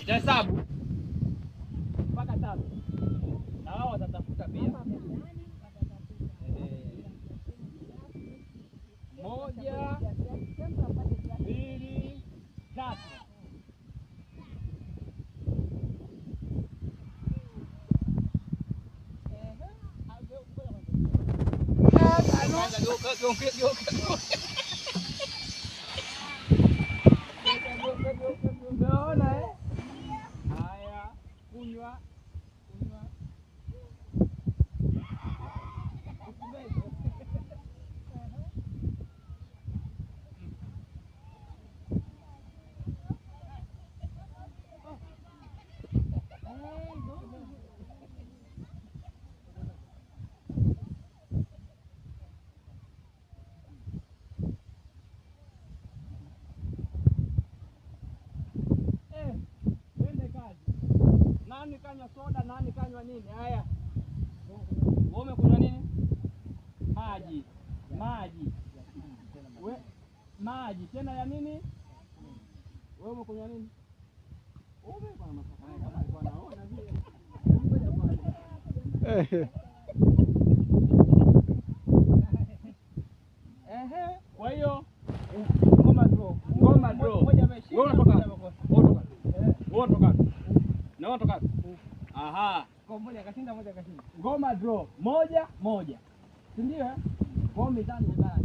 Nitahesabu mpaka 3 na wao watatafuta pia. 1, 2, 3. Unaona eh? Haya, kunywa. Nani kanywa soda, nani kanywa nini? Haya. Wewe umekunywa nini? Maji. Maji tena ya nini? Wewe umekunywa nini? Wewe bwana masaka kama alikuwa anaona vile. Kwa hiyo ngoma draw. Moja ameshinda. Wewe unatoka. Na unatoka. Aha. Kwa mmoja akashinda, mmoja akashinda. Ngoma draw. 1-1. Si ndio? Kwa mizani mbaya.